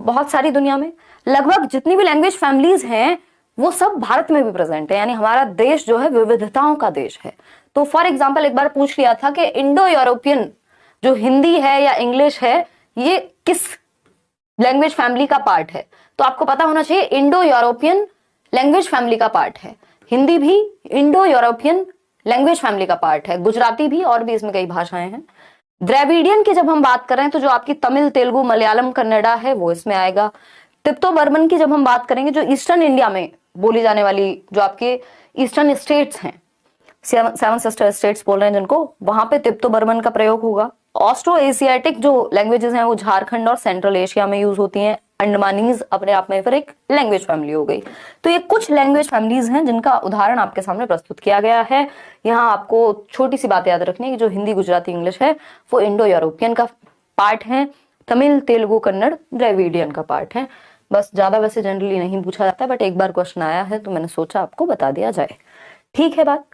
बहुत सारी दुनिया में लगभग जितनी भी लैंग्वेज फैमिलीज हैं वो सब भारत में भी प्रेजेंट है, यानी हमारा देश जो है विविधताओं का देश है। तो फॉर एग्जाम्पल एक बार पूछ लिया था कि इंडो यूरोपियन जो हिंदी है या इंग्लिश है ये किस लैंग्वेज फैमिली का पार्ट है, तो आपको पता होना चाहिए इंडो यूरोपियन लैंग्वेज फैमिली का पार्ट है। हिंदी भी इंडो यूरोपियन लैंग्वेज फैमिली का पार्ट है, गुजराती भी, और भी इसमें कई भाषाएं हैं। द्रविडियन की जब हम बात कर रहे हैं तो जो आपकी तमिल, तेलुगु, मलयालम, कन्नड़ा है वो इसमें आएगा। तिब्बतो बर्मन की जब हम बात करेंगे, जो ईस्टर्न इंडिया में बोली जाने वाली जो आपके ईस्टर्न स्टेट्स हैं, सेवन सिस्टर स्टेट्स बोल रहे हैं जिनको, वहां पे तिब्बतो बर्मन का प्रयोग होगा। ऑस्ट्रो एशियाटिक जो लैंग्वेजेस हैं वो झारखंड और सेंट्रल एशिया में यूज होती हैं। अंडमानीज अपने आप में फिर एक लैंग्वेज फैमिली हो गई। तो ये कुछ लैंग्वेज फैमिलीज हैं जिनका उदाहरण आपके सामने प्रस्तुत किया गया है। यहाँ आपको छोटी सी बात याद रखनी है कि जो हिंदी, गुजराती, इंग्लिश है वो इंडो यूरोपियन का पार्ट है, तमिल, तेलुगु, कन्नड़ द्रविडियन का पार्ट है। बस ज्यादा वैसे जनरली नहीं पूछा जाता, बट एक बार क्वेश्चन आया है तो मैंने सोचा आपको बता दिया जाए। ठीक है बात।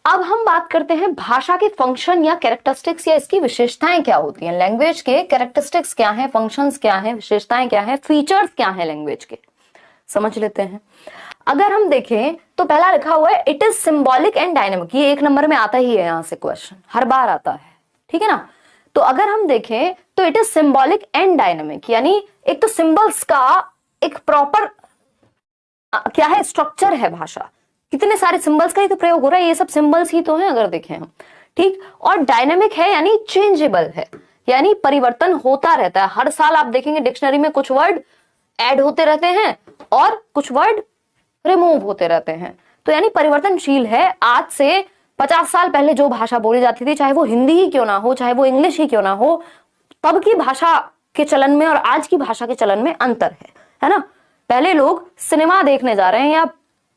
अब हम बात करते हैं भाषा के फंक्शन या कैरेक्टरिस्टिक्स या इसकी विशेषताएं क्या होती हैं। लैंग्वेज के कैरेक्टरिस्टिक्स क्या हैं, फंक्शंस क्या हैं, विशेषताएं क्या हैं, फीचर्स क्या हैं लैंग्वेज के, समझ लेते हैं। अगर हम देखें तो पहला लिखा हुआ है it is symbolic and dynamic. ये 1 नंबर में आता ही है, यहां से क्वेश्चन हर बार आता है, ठीक है ना। तो अगर हम देखें तो it is symbolic and dynamic, यानी एक तो सिंबल्स का एक प्रॉपर क्या है, स्ट्रक्चर है भाषा। कितने सारे सिंबल्स का ही तो प्रयोग हो रहा है, ये सब सिंबल्स ही तो हैं अगर देखें हम, ठीक। और डायनेमिक है यानी चेंजेबल है, यानी परिवर्तन होता रहता है। हर साल आप देखेंगे डिक्शनरी में कुछ वर्ड ऐड होते रहते हैं और कुछ वर्ड रिमूव होते रहते हैं, तो यानी परिवर्तनशील है। आज से 50 साल पहले जो भाषा बोली जाती थी, चाहे वो हिंदी ही क्यों ना हो, चाहे वो इंग्लिश ही क्यों ना हो, तब की भाषा के चलन में और आज की भाषा के चलन में अंतर है ना। पहले लोग सिनेमा देखने जा रहे हैं या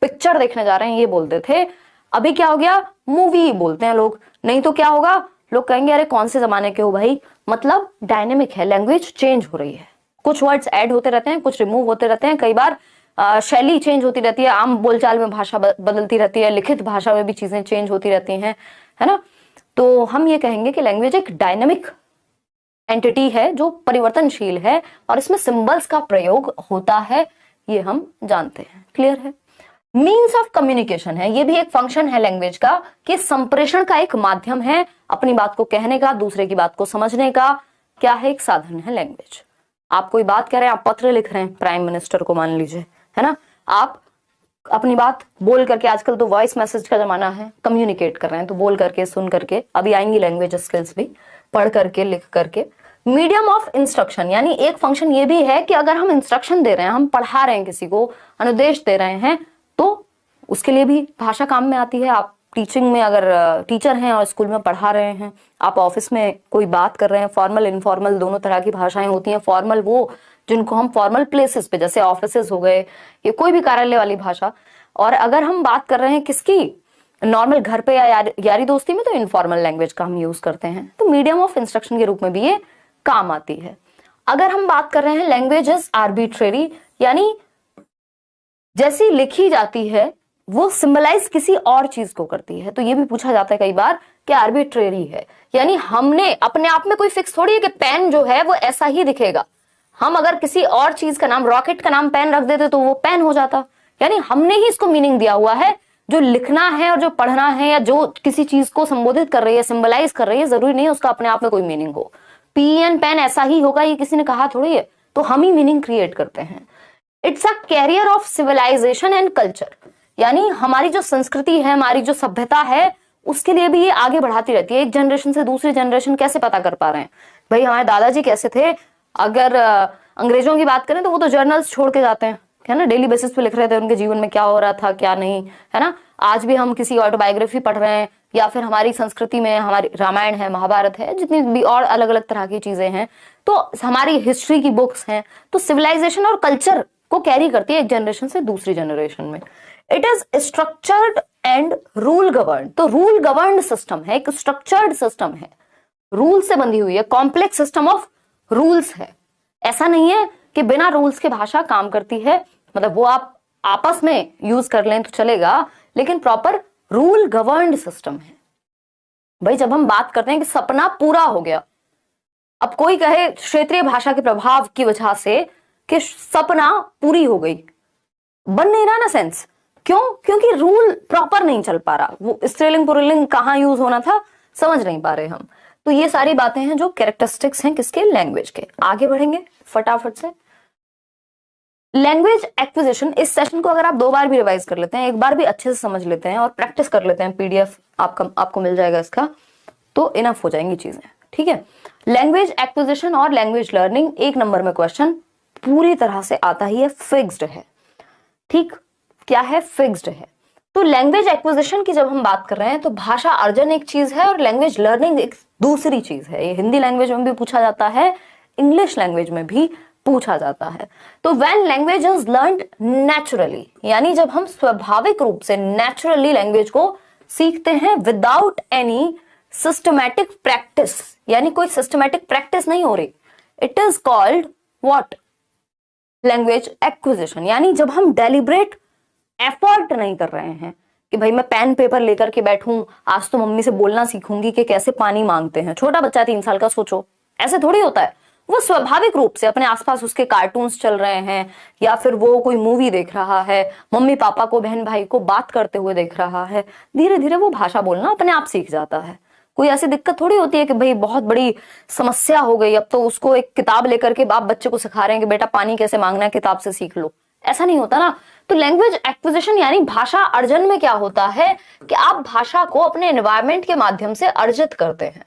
पिक्चर देखने जा रहे हैं ये बोलते थे, अभी क्या हो गया, मूवी बोलते हैं लोग। नहीं तो क्या होगा, लोग कहेंगे अरे कौन से जमाने के हो भाई। मतलब डायनेमिक है, लैंग्वेज चेंज हो रही है, कुछ वर्ड्स ऐड होते रहते हैं, कुछ रिमूव होते रहते हैं, कई बार शैली चेंज होती रहती है, आम बोलचाल में भाषा बदलती रहती है, लिखित भाषा में भी चीजें चेंज होती रहती हैं, है ना। तो हम ये कहेंगे कि लैंग्वेज एक डायनेमिक एंटिटी है जो परिवर्तनशील है और इसमें सिंबल्स का प्रयोग होता है, ये हम जानते हैं। क्लियर है। मीन्स ऑफ कम्युनिकेशन है, ये भी एक फंक्शन है लैंग्वेज का कि संप्रेषण का एक माध्यम है, अपनी बात को कहने का, दूसरे की बात को समझने का, क्या है, एक साधन है लैंग्वेज। आप कोई बात कह रहे हैं, आप पत्र लिख रहे हैं प्राइम मिनिस्टर को मान लीजिए, है ना, आप अपनी बात बोल करके, आजकल तो वॉइस मैसेज का जमाना है, कम्युनिकेट कर रहे हैं, तो बोल करके, सुन करके, अभी आएंगी लैंग्वेज स्किल्स भी, पढ़ करके, लिख करके। मीडियम ऑफ इंस्ट्रक्शन, यानी एक फंक्शन ये भी है कि अगर हम इंस्ट्रक्शन दे रहे हैं, हम पढ़ा रहे हैं, किसी को अनुदेश दे रहे हैं, तो उसके लिए भी भाषा काम में आती है। आप टीचिंग में अगर टीचर हैं और स्कूल में पढ़ा रहे हैं, आप ऑफिस में कोई बात कर रहे हैं, फॉर्मल इनफॉर्मल दोनों तरह की भाषाएं होती हैं। फॉर्मल वो जिनको हम फॉर्मल प्लेसेस पे, जैसे ऑफिसेज हो गए, ये कोई भी कार्यालय वाली भाषा। और अगर हम बात कर रहे हैं किसकी, नॉर्मल घर पे या यारी दोस्ती में, तो इनफॉर्मल लैंग्वेज का हम यूज करते हैं। तो मीडियम ऑफ इंस्ट्रक्शन के रूप में भी ये काम आती है। अगर हम बात कर रहे हैं लैंग्वेज इज आर्बिट्रेरी, यानी जैसी लिखी जाती है वो सिंबलाइज किसी और चीज को करती है। तो ये भी पूछा जाता है कई बार कि आर्बिट्रेरी है, यानी हमने अपने आप में कोई फिक्स थोड़ी है कि पेन जो है वो ऐसा ही दिखेगा। हम अगर किसी और चीज का नाम, रॉकेट का नाम पेन रख देते तो वो पेन हो जाता, यानी हमने ही इसको मीनिंग दिया हुआ है। जो लिखना है और जो पढ़ना है या जो किसी चीज को संबोधित कर रही है, सिंबलाइज कर रही है, जरूरी नहीं है उसका अपने आप में कोई मीनिंग हो। पेन पेन ऐसा ही होगा ये किसी ने कहा थोड़ी है, तो हम ही मीनिंग क्रिएट करते हैं। It's a carrier of civilization and culture, यानी हमारी जो संस्कृति है, हमारी जो सभ्यता है, उसके लिए भी ये आगे बढ़ाती रहती है। एक जनरेशन से दूसरी जनरेशन कैसे पता कर पा रहे हैं भाई, हमारे दादाजी कैसे थे। अगर अंग्रेजों की बात करें तो वो तो जर्नल्स छोड़ के जाते हैं, है ना, डेली बेसिस पे लिख रहे थे उनके जीवन में क्या हो रहा था क्या नहीं, है ना। आज भी हम किसी ऑटोबायोग्राफी पढ़ रहे हैं, या फिर हमारी संस्कृति में हमारी रामायण है, महाभारत है, जितनी भी और अलग अलग तरह की चीजें हैं, तो हमारी हिस्ट्री की बुक्स हैं। तो सिविलाइजेशन और कल्चर को कैरी करती है एक जनरेशन से दूसरी जनरेशन में। It is structured and rule govern, तो रूल गवर्नड सिस्टम है, एक स्ट्रक्चर्ड सिस्टम है, रूल से बंधी हुई है, कॉम्प्लेक्स सिस्टम ऑफ रूल्स है। ऐसा नहीं है कि बिना रूल्स के भाषा काम करती है, मतलब वो आप आपस में यूज कर लें तो चलेगा, लेकिन प्रॉपर रूल गवर्नड सिस्टम है। भाई जब हम बात करते हैं कि सपना पूरा हो गया, अब कोई कहे क्षेत्रीय भाषा के प्रभाव की वजह से कि सपना पूरी हो गई, बन नहीं रहा ना सेंस। क्यों? क्योंकि रूल प्रॉपर नहीं चल पा रहा, वो स्त्रीलिंग पुल्लिंग कहाँ यूज होना था समझ नहीं पा रहे हम। तो ये सारी बातें हैं जो कैरेक्टरिस्टिक्स हैं किसके, लैंग्वेज के। आगे बढ़ेंगे फटाफट से। लैंग्वेज एक्विजिशन, इस सेशन को अगर आप 2 बार भी रिवाइज कर लेते हैं, एक बार भी अच्छे से समझ लेते हैं और प्रैक्टिस कर लेते हैं, पीडीएफ आपको मिल जाएगा इसका, तो इनफ हो जाएंगी चीजें, ठीक है। लैंग्वेज एक्विजिशन और लैंग्वेज लर्निंग 1 नंबर में क्वेश्चन पूरी तरह से आता ही है, फिक्स्ड है, ठीक। क्या है? फिक्स्ड है। तो लैंग्वेज एक्विजिशन की जब हम बात कर रहे हैं तो भाषा अर्जन एक चीज है और लैंग्वेज लर्निंग एक दूसरी चीज है। ये हिंदी लैंग्वेज में भी पूछा जाता है, इंग्लिश लैंग्वेज में भी पूछा जाता है। तो when language is learned naturally, यानी जब हम स्वाभाविक रूप से नेचुरली लैंग्वेज को सीखते हैं विदाउट एनी सिस्टमैटिक प्रैक्टिस, यानी कोई सिस्टमैटिक प्रैक्टिस नहीं हो रही, it is called what? Language acquisition. यानी जब हम डेलिब्रेट एफर्ट नहीं कर रहे हैं कि भाई मैं पेन पेपर लेकर के बैठूं, आज तो मम्मी से बोलना सीखूंगी कि कैसे पानी मांगते हैं। छोटा बच्चा 3 साल का, सोचो ऐसे थोड़ी होता है। वो स्वाभाविक रूप से अपने आसपास उसके कार्टून्स चल रहे हैं या फिर वो कोई मूवी देख रहा है, मम्मी पापा को, बहन भाई को बात करते हुए देख रहा है, धीरे धीरे वो भाषा बोलना अपने आप सीख जाता है। कोई ऐसी दिक्कत थोड़ी होती है कि भाई बहुत बड़ी समस्या हो गई, अब तो उसको एक किताब लेकर के बाप बच्चे को सिखा रहे हैं कि बेटा पानी कैसे मांगना है, किताब से सीख लो। ऐसा नहीं होता ना। तो लैंग्वेज एक्विजिशन यानी भाषा अर्जन में क्या होता है कि आप भाषा को अपने एनवायरमेंट के माध्यम से अर्जित करते हैं।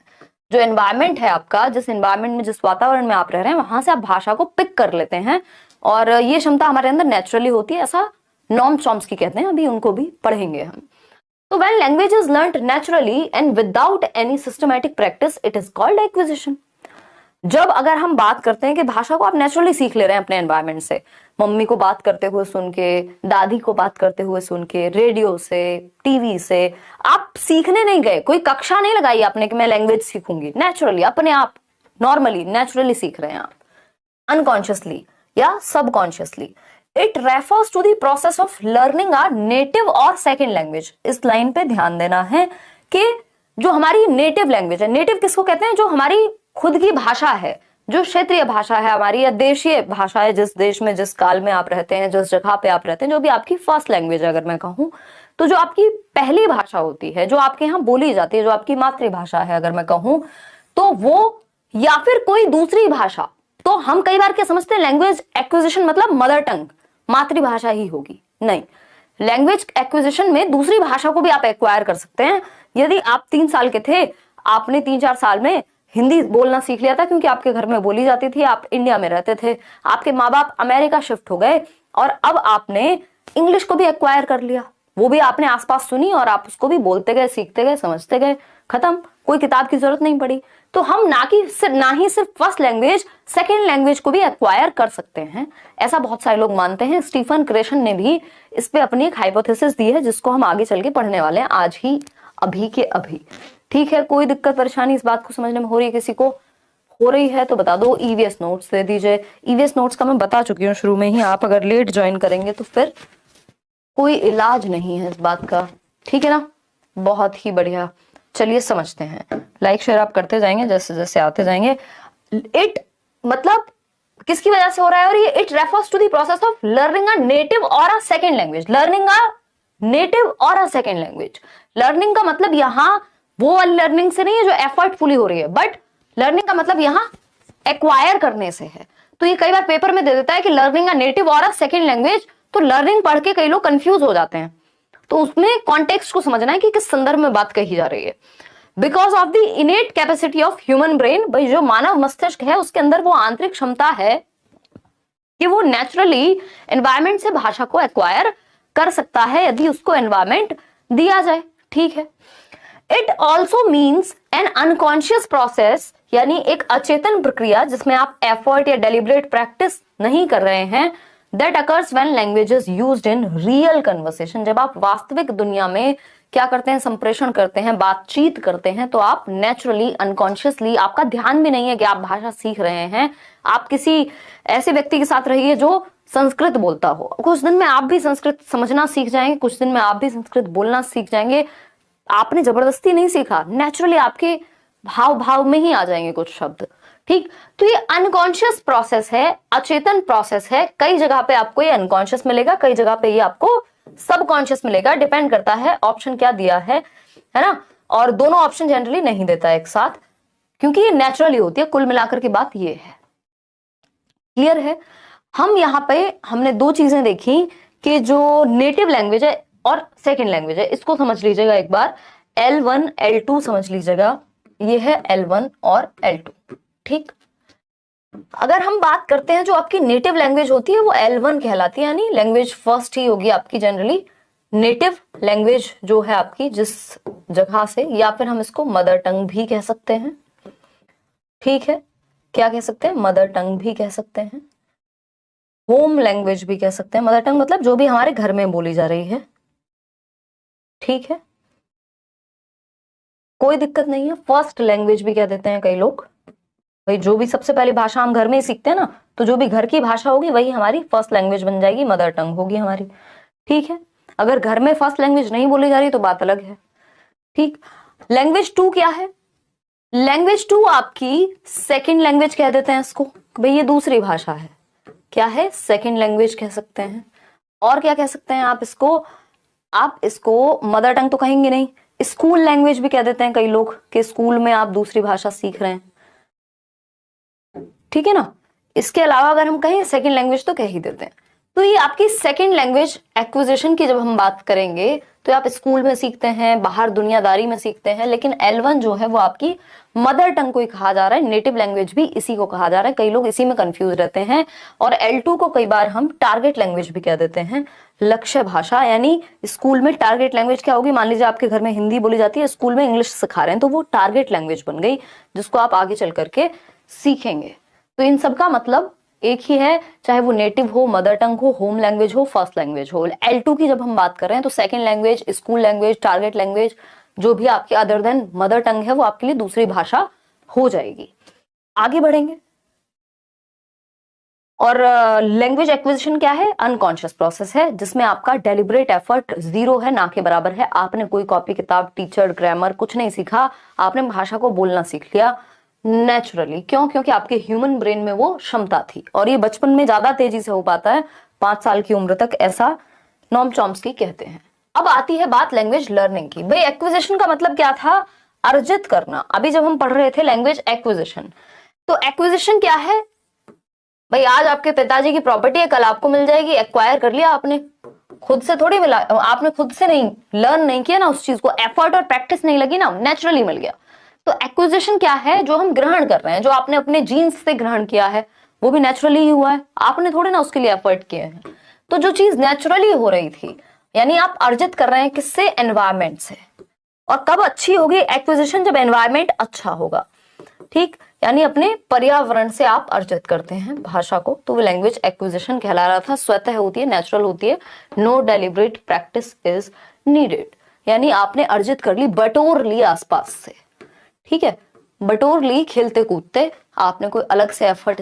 जो एनवायरमेंट है आपका, जिस एनवायरमेंट में, जिस वातावरण में आप रह रहे हैं, वहां से आप भाषा को पिक कर लेते हैं और ये क्षमता हमारे अंदर नेचुरली होती है। ऐसा नॉर्म चॉम्स्की कहते हैं, अभी उनको भी पढ़ेंगे हम। तो when language is learned naturally and without any systematic practice, it is called acquisition. जब अगर हम बात करते हैं कि भाषा को आप नेचुरली सीख ले रहे हैं अपने एनवायरमेंट से, मम्मी को बात करते हुए सुन के, दादी को बात करते हुए सुन के, रेडियो से, टीवी से, आप सीखने नहीं गए, कोई कक्षा नहीं लगाई आपने कि मैं लैंग्वेज सीखूंगी, नेचुरली अपने आप नॉर्मली नेचुरली सीख रहे हैं आप, अनकॉन्शियसली या subconsciously. It refers to the process of learning our native और सेकेंड लैंग्वेज। इस लाइन पे ध्यान देना है कि जो हमारी नेटिव लैंग्वेज है, नेटिव किसको कहते हैं? जो हमारी खुद की भाषा है, जो क्षेत्रीय भाषा है हमारी, या देशीय भाषा है, जिस देश में, जिस काल में आप रहते हैं, जिस जगह पे आप रहते हैं, जो भी आपकी फर्स्ट लैंग्वेज है अगर मैं कहूँ, तो जो आपकी पहली भाषा होती है, जो आपके यहाँ बोली जाती है, जो आपकी मातृभाषा है अगर मैं कहूँ, तो वो, या फिर कोई दूसरी भाषा। तो हम कई बार क्या समझते हैं, लैंग्वेज एक्विजिशन मतलब मदर टंग, मातृभाषा ही होगी। नहीं, लैंग्वेज एक्विजिशन में दूसरी भाषा को भी आप एक्वायर कर सकते हैं। यदि आप 3 साल के थे, आपने 3-4 साल में हिंदी बोलना सीख लिया था क्योंकि आपके घर में बोली जाती थी, आप इंडिया में रहते थे, आपके माँ बाप अमेरिका शिफ्ट हो गए और अब आपने इंग्लिश को भी एक्वायर कर लिया, वो भी आपने आसपास सुनी और आप उसको भी बोलते गए, सीखते गए, समझते गए, खत्म, कोई किताब की जरूरत नहीं पड़ी। तो हम ना ही सिर्फ फर्स्ट लैंग्वेज, सेकेंड लैंग्वेज को भी एक्वायर कर सकते हैं, ऐसा बहुत सारे लोग मानते हैं। स्टीफन क्रेशन ने भी इस पे अपनी एक हाइपोथेसिस दी है जिसको हम आगे चल के पढ़ने वाले हैं, आज ही, अभी के अभी। ठीक है, कोई दिक्कत परेशानी इस बात को समझने में हो रही है किसी को? हो रही है तो बता दो, ईवीएस नोट्स दे दीजिए। ईवीएस नोट्स का मैं बता चुकी हूँ शुरू में ही, आप अगर लेट ज्वाइन करेंगे तो फिर कोई इलाज नहीं है इस बात का, ठीक है ना? बहुत ही बढ़िया, चलिए समझते हैं। लाइक शेयर आप करते जाएंगे जैसे जैसे आते जाएंगे। इट मतलब किसकी वजह से हो रहा है? और ये it refers to the process of learning a native और a second language. Learning a native और अ सेकेंड लैंग्वेज। लर्निंग का मतलब यहाँ वो वाली लर्निंग से नहीं है जो एफर्टफुली हो रही है, बट लर्निंग का मतलब यहाँ एक्वायर करने से है। तो ये कई बार पेपर में दे देता है कि लर्निंग अ नेटिव और अ सेकेंड लैंग्वेज, तो लर्निंग पढ़ के कई लोग कंफ्यूज हो जाते हैं। तो उसमें कॉन्टेक्स्ट को समझना है कि किस संदर्भ में बात कही जा रही है। Because of the इनेट capacity of human brain, भाई जो मानव मस्तिष्क है उसके अंदर वो आंतरिक क्षमता है कि वो नेचुरली एनवायरमेंट से भाषा को एक्वायर कर सकता है यदि उसको एनवायरमेंट दिया जाए, ठीक है। It also means N unconscious process, यानी एक अचेतन प्रक्रिया जिसमें आप एफर्ट या डेलिब्रेट प्रैक्टिस नहीं कर रहे हैं, that occurs when language is used in real conversation. जब आप वास्तविक दुनिया में क्या करते हैं, संप्रेषण करते हैं, बातचीत करते हैं, तो आप नेचुरली, अनकॉन्शियसली, आपका ध्यान भी नहीं है कि आप भाषा सीख रहे हैं, आप किसी ऐसे व्यक्ति के साथ रहिए जो संस्कृत बोलता हो, कुछ दिन में आप भी संस्कृत समझना सीख जाएंगे, कुछ दिन में आप भी संस्कृत बोलना सीख जाएंगे। आपने जबरदस्ती नहीं सीखा, नेचुरली आपके भाव भाव में ही आ जाएंगे कुछ शब्द, ठीक, तो ये अनकॉन्शियस प्रोसेस है, अचेतन प्रोसेस है। कई जगह पे आपको ये अनकॉन्शियस मिलेगा, कई जगह पे ये आपको सबकॉन्शियस मिलेगा, डिपेंड करता है ऑप्शन क्या दिया है ना। और दोनों ऑप्शन जनरली नहीं देता है एक साथ, क्योंकि ये नेचुरली होती है। कुल मिलाकर की बात ये है। क्लियर है? हम यहाँ पे हमने दो चीजें देखी कि जो नेटिव लैंग्वेज है और सेकेंड लैंग्वेज है, इसको समझ लीजिएगा एक बार। L1 L2 समझ लीजिएगा, ये है L1 और L2। ठीक, अगर हम बात करते हैं जो आपकी नेटिव लैंग्वेज होती है वो L1 कहलाती है, यानी लैंग्वेज फर्स्ट ही होगी आपकी जनरली। नेटिव लैंग्वेज जो है आपकी जिस जगह से, या फिर हम इसको मदर टंग भी कह सकते हैं। ठीक है, क्या कह सकते हैं? मदर टंग भी कह सकते हैं, होम लैंग्वेज भी कह सकते हैं। मदर टंग मतलब जो भी हमारे घर में बोली जा रही है। ठीक है, कोई दिक्कत नहीं है। फर्स्ट लैंग्वेज भी कह देते हैं कई लोग। भाई जो भी सबसे पहली भाषा हम घर में ही सीखते हैं ना, तो जो भी घर की भाषा होगी वही हमारी फर्स्ट लैंग्वेज बन जाएगी, मदर टंग होगी हमारी। ठीक है, अगर घर में फर्स्ट लैंग्वेज नहीं बोली जा रही तो बात अलग है। ठीक, लैंग्वेज 2 क्या है? लैंग्वेज 2 आपकी सेकंड लैंग्वेज कह देते हैं इसको। भाई ये दूसरी भाषा है, क्या है? सेकंड लैंग्वेज कह सकते हैं। और क्या कह सकते हैं आप इसको? आप इसको मदर टंग तो कहेंगे नहीं, स्कूल लैंग्वेज भी कह देते हैं कई लोग, कि स्कूल में आप दूसरी भाषा सीख रहे हैं। ठीक है ना? इसके अलावा अगर हम कहें सेकंड लैंग्वेज तो कह ही देते हैं। तो ये आपकी सेकंड लैंग्वेज एक्विजिशन की जब हम बात करेंगे तो आप स्कूल में सीखते हैं, बाहर दुनियादारी में सीखते हैं, लेकिन L1 जो है वो आपकी मदर टंग को ही कहा जा रहा है। नेटिव लैंग्वेज भी इसी को कहा जा रहा है, कई लोग इसी में कंफ्यूज रहते हैं। और L2 को कई बार हम टारगेट लैंग्वेज भी कह देते हैं, लक्ष्य भाषा। यानी स्कूल में टारगेट लैंग्वेज क्या होगी? मान लीजिए आपके घर में हिंदी बोली जाती है, स्कूल में इंग्लिश सिखा रहे हैं, तो वो टारगेट लैंग्वेज बन गई, जिसको आप आगे चल करके सीखेंगे। तो इन सब का मतलब एक ही है, चाहे वो नेटिव हो, मदर टंग हो, होम लैंग्वेज हो, फर्स्ट लैंग्वेज हो। L2 की जब हम बात कर रहे हैं तो second language, school language, target language, जो भी आपके अदर देन मदर टंग है वो आपके लिए दूसरी भाषा हो जाएगी। आगे बढ़ेंगे। और लैंग्वेज एक्विजिशन क्या है? अनकॉन्शियस प्रोसेस है, जिसमें आपका डेलिब्रेट एफर्ट जीरो है, ना के बराबर है। आपने कोई कॉपी किताब, टीचर, ग्रामर कुछ नहीं सीखा, आपने भाषा को बोलना सीख लिया नेचुरली। क्यों? क्योंकि आपके ह्यूमन ब्रेन में वो क्षमता थी, और ये बचपन में ज्यादा तेजी से हो पाता है, 5 साल की उम्र तक, ऐसा नॉम चॉम्स्की कहते हैं। अब आती है बात लैंग्वेज लर्निंग की। भाई एक्विजिशन का मतलब क्या था? अर्जित करना। अभी जब हम पढ़ रहे थे लैंग्वेज एक्विजिशन, तो एक्विजिशन क्या है? भाई आज आपके पिताजी की प्रॉपर्टी है, कल आपको मिल जाएगी। एक्वायर कर लिया आपने, खुद से थोड़ी मिला, आपने खुद से नहीं लर्न नहीं किया ना उस चीज को, एफर्ट और प्रैक्टिस नहीं लगी ना, नेचुरली मिल गया। तो एक्विजिशन क्या है? जो हम ग्रहण कर रहे हैं, जो आपने अपने जीन्स से ग्रहण किया है, वो भी नेचुरली ही हुआ है, आपने थोड़े ना उसके लिए एफर्ट किए हैं। तो जो चीज नेचुरली हो रही थी, यानी आप अर्जित कर रहे हैं किससे? एनवायरमेंट से। और कब अच्छी होगी एक्विजिशन? जब एनवायरमेंट अच्छा होगा। ठीक, यानी अपने पर्यावरण से आप अर्जित करते हैं भाषा को, तो वो लैंग्वेज एक्विजिशन कहला रहा था। स्वतः होती है, नेचुरल होती है, no deliberate practice is needed. यानी आपने अर्जित कर ली, बटोर ली आसपास से। ठीक है, बटोर ली खेलते कूदते, आपने कोई अलग से एफर्ट